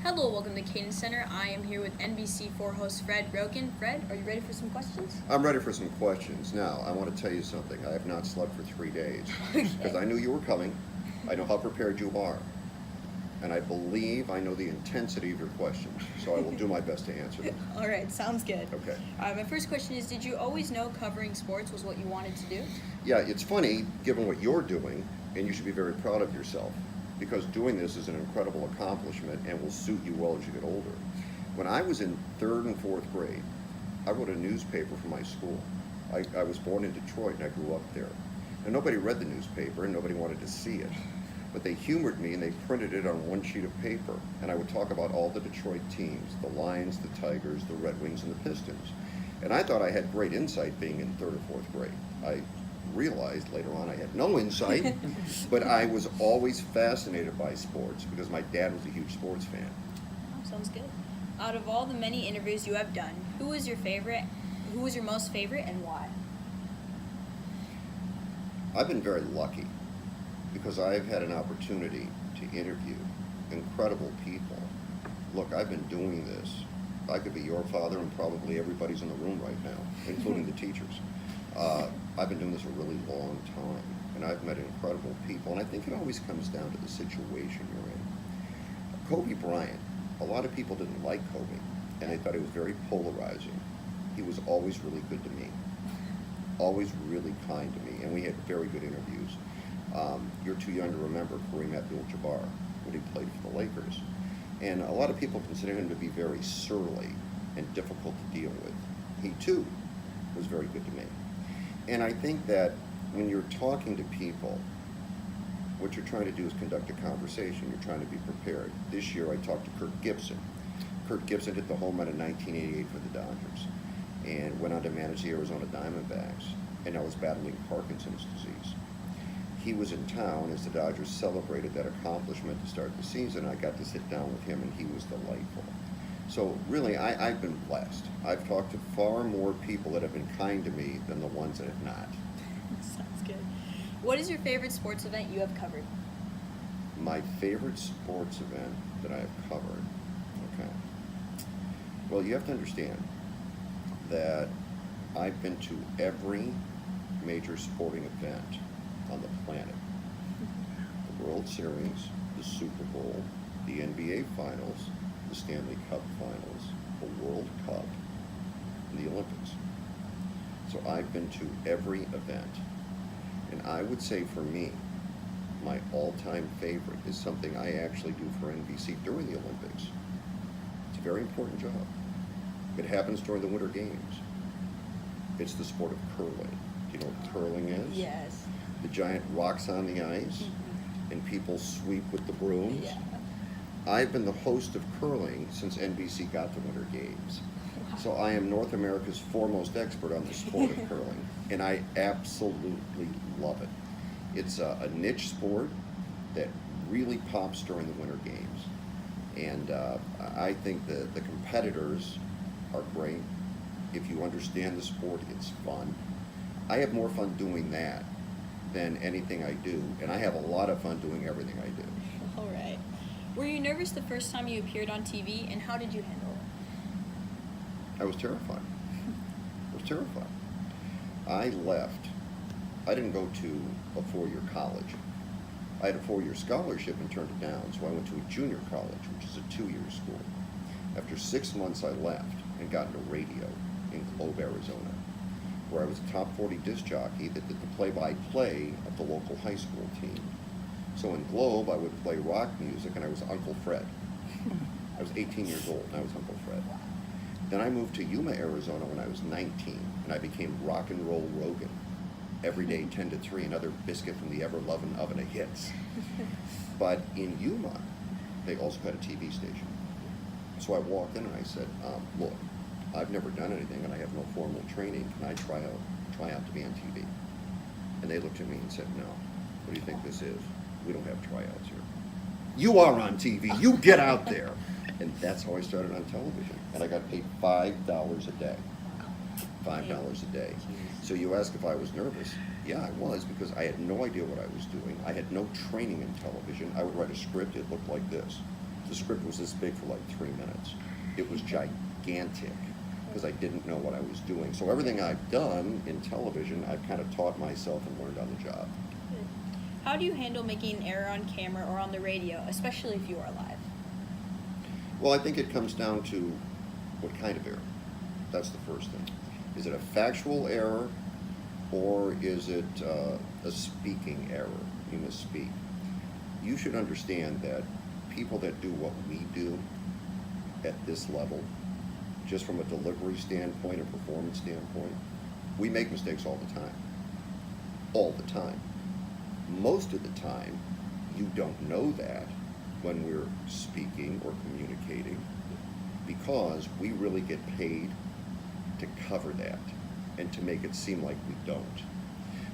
Hello, welcome to CadenCenter. I am here with NBC4 host Fred Roggin. Fred, are you ready for some questions? I'm ready for some questions. Now, I want to tell you something. I have not slept for 3 days because I knew you were coming. I know how prepared you are. And I believe I know the intensity of your questions, so I will do my best to answer them. All right, sounds good. Okay. My first question is, did you always know covering sports was what you wanted to do? Yeah, it's funny, given what you're doing, and you should be very proud of yourself, because doing this is an incredible accomplishment and will suit you well as you get older. When I was in 3rd and 4th grade, I wrote a newspaper for my school. I was born in Detroit and I grew up there. And nobody read the newspaper and nobody wanted to see it. But they humored me and they printed it on one sheet of paper. And I would talk about all the Detroit teams, the Lions, the Tigers, the Red Wings, and the Pistons. And I thought I had great insight being in 3rd or 4th grade. I realized later on I had no insight, but I was always fascinated by sports because my dad was a huge sports fan. Oh, sounds good. Out of all the many interviews you have done, who was your favorite? Who was your most favorite and why? I've been very lucky because I've had an opportunity to interview incredible people. Look, I've been doing this. I could be your father and probably everybody's in the room right now, including the teachers. I've been doing this a really long time, and I've met incredible people, and I think it always comes down to the situation you're in. Kobe Bryant, a lot of people didn't like Kobe, and they thought he was very polarizing. He was always really good to me, always really kind to me, and we had very good interviews. You're too young to remember Kareem Abdul-Jabbar when he played for the Lakers. And a lot of people consider him to be very surly and difficult to deal with. He too was very good to me. And I think that when you're talking to people, what you're trying to do is conduct a conversation. You're trying to be prepared. This year I talked to Kirk Gibson. Kirk Gibson hit the home run in 1988 for the Dodgers and went on to manage the Arizona Diamondbacks, and now is battling Parkinson's disease. He was in town as the Dodgers celebrated that accomplishment to start the season. I got to sit down with him and he was delightful. So really, I've been blessed. I've talked to far more people that have been kind to me than the ones that have not. Sounds good. What is your favorite sports event you have covered? My favorite sports event that I have covered, okay. Well, you have to understand that I've been to every major sporting event on the planet. The World Series, the Super Bowl, the NBA Finals, the Stanley Cup Finals, the World Cup, and the Olympics. So I've been to every event. And I would say for me, my all-time favorite is something I actually do for NBC during the Olympics. It's a very important job. It happens during the Winter Games. It's the sport of curling. Do you know what curling is? Yes. The giant rocks on the ice, and people sweep with the brooms. Yeah. I've been the host of curling since NBC got the Winter Games. So I am North America's foremost expert on the sport of curling, and I absolutely love it. It's a niche sport that really pops during the Winter Games. And I think the competitors are great. If you understand the sport, it's fun. I have more fun doing that than anything I do, and I have a lot of fun doing everything I do. All right. Were you nervous the first time you appeared on TV, and how did you handle it? I was terrified. I was terrified. I left. I didn't go to a 4-year college. I had a 4-year scholarship and turned it down, so I went to a junior college, which is a 2-year school. After 6 months, I left and got into radio in Globe, Arizona, where I was a top 40 disc jockey that did the play-by-play of the local high school team. So in Globe, I would play rock music, and I was Uncle Fred. I was 18 years old, and I was Uncle Fred. Then I moved to Yuma, Arizona when I was 19, and I became Rock and Roll Roggin. Every day, 10 to 3, another biscuit from the ever-loving oven of hits. But in Yuma, they also had a TV station. So I walked in and I said, look, I've never done anything and I have no formal training. Can I try out to be on TV? And they looked at me and said, no. What do you think this is? We don't have tryouts here. You are on TV. You get out there. And that's how I started on television. And I got paid $5 a day. $5 a day. So you ask if I was nervous. Yeah, I was, because I had no idea what I was doing. I had no training in television. I would write a script. It looked like this. the script was this big for like 3 minutes. It was gigantic because I didn't know what I was doing. So everything I've done in television, I've kind of taught myself and learned on the job. How do you handle making an error on camera or on the radio, especially if you are live? Well, I think it comes down to what kind of error. That's the first thing. Is it a factual error, or is it a speaking error? You misspeak. You should understand that people that do what we do at this level, just from a delivery standpoint, a performance standpoint, we make mistakes all the time. All the time. Most of the time, you don't know that when we're speaking or communicating, because we really get paid to cover that and to make it seem like we don't.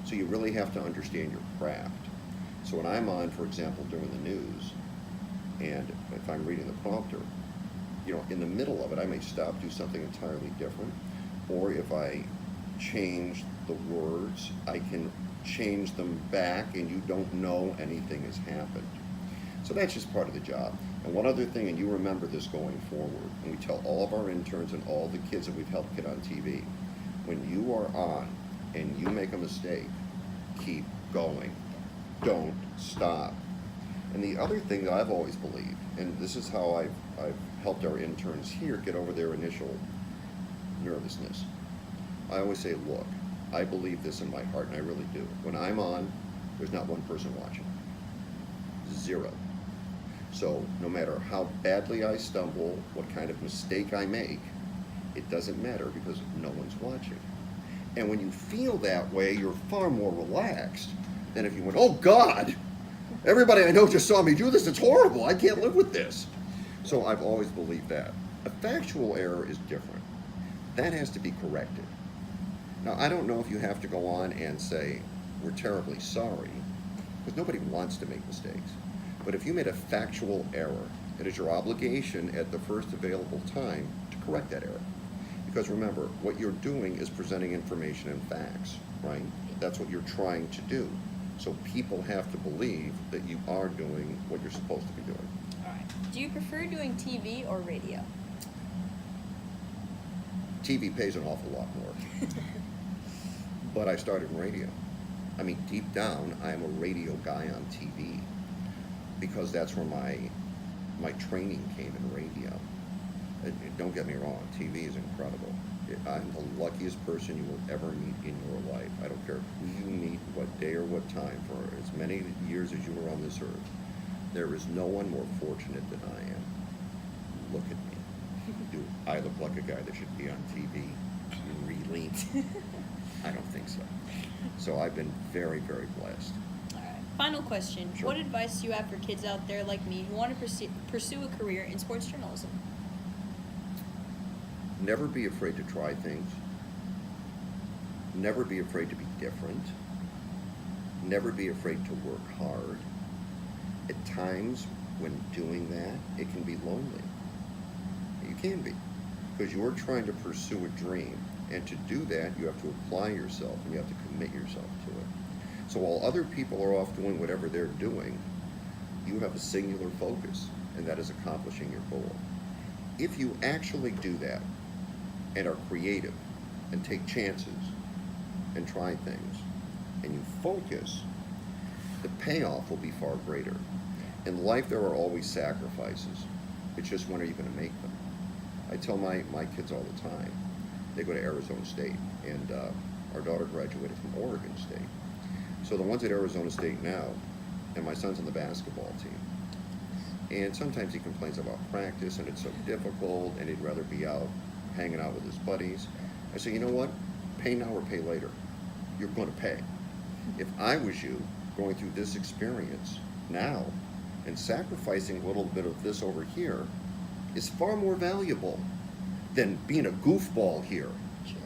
So you really have to understand your craft. So when I'm on, for example, doing the news, and if I'm reading the prompter, you know, in the middle of it, I may stop, do something entirely different, or if I change the words, I can change them back and you don't know anything has happened. So that's just part of the job. And one other thing, and you remember this going forward, and we tell all of our interns and all the kids that we've helped get on TV, when you are on and you make a mistake, keep going. Don't stop. And the other thing that I've always believed, and this is how I've helped our interns here get over their initial nervousness. I always say, look, I believe this in my heart, and I really do. When I'm on, there's not one person watching. Zero. So no matter how badly I stumble, what kind of mistake I make, it doesn't matter because no one's watching. And when you feel that way, you're far more relaxed than if you went, oh God, everybody I know just saw me do this, it's horrible, I can't live with this. So I've always believed that. A factual error is different. That has to be corrected. Now, I don't know if you have to go on and say, we're terribly sorry, because nobody wants to make mistakes. But if you made a factual error, it is your obligation at the first available time to correct that error. Because remember, what you're doing is presenting information and facts, right? That's what you're trying to do. So people have to believe that you are doing what you're supposed to be doing. All right. Do you prefer doing TV or radio? TV pays an awful lot more. But I started in radio. I mean, deep down, I am a radio guy on TV because that's where my training came in radio. Don't get me wrong, TV is incredible. I'm the luckiest person you will ever meet in your life. I don't care who you meet, what day or what time, for as many years as you were on this earth. There is no one more fortunate than I am. Look at me. Do I look like a guy that should be on TV? Really? I don't think so. So I've been very, very blessed. All right. Final question. Sure. What advice do you have for kids out there like me who want to pursue a career in sports journalism? Never be afraid to try things. Never be afraid to be different. Never be afraid to work hard. At times, when doing that, it can be lonely. You can be, because you're trying to pursue a dream. And to do that, you have to apply yourself and you have to commit yourself to it. So while other people are off doing whatever they're doing, you have a singular focus, and that is accomplishing your goal. If you actually do that and are creative and take chances and try things and you focus, the payoff will be far greater. In life, there are always sacrifices. It's just when are you going to make them? I tell my kids all the time, they go to Arizona State, and our daughter graduated from Oregon State. So the ones at Arizona State now, and my son's on the basketball team. And sometimes he complains about practice, and it's so difficult, and he'd rather be out hanging out with his buddies. I say, you know what? Pay now or pay later. You're going to pay. If I was you, going through this experience now, and sacrificing a little bit of this over here, is far more valuable than being a goofball here. Sure.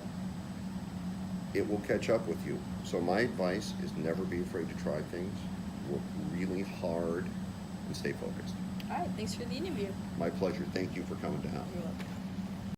It will catch up with you. So my advice is never be afraid to try things, work really hard, and stay focused. All right. Thanks for the interview. My pleasure. Thank you for coming down. You're welcome.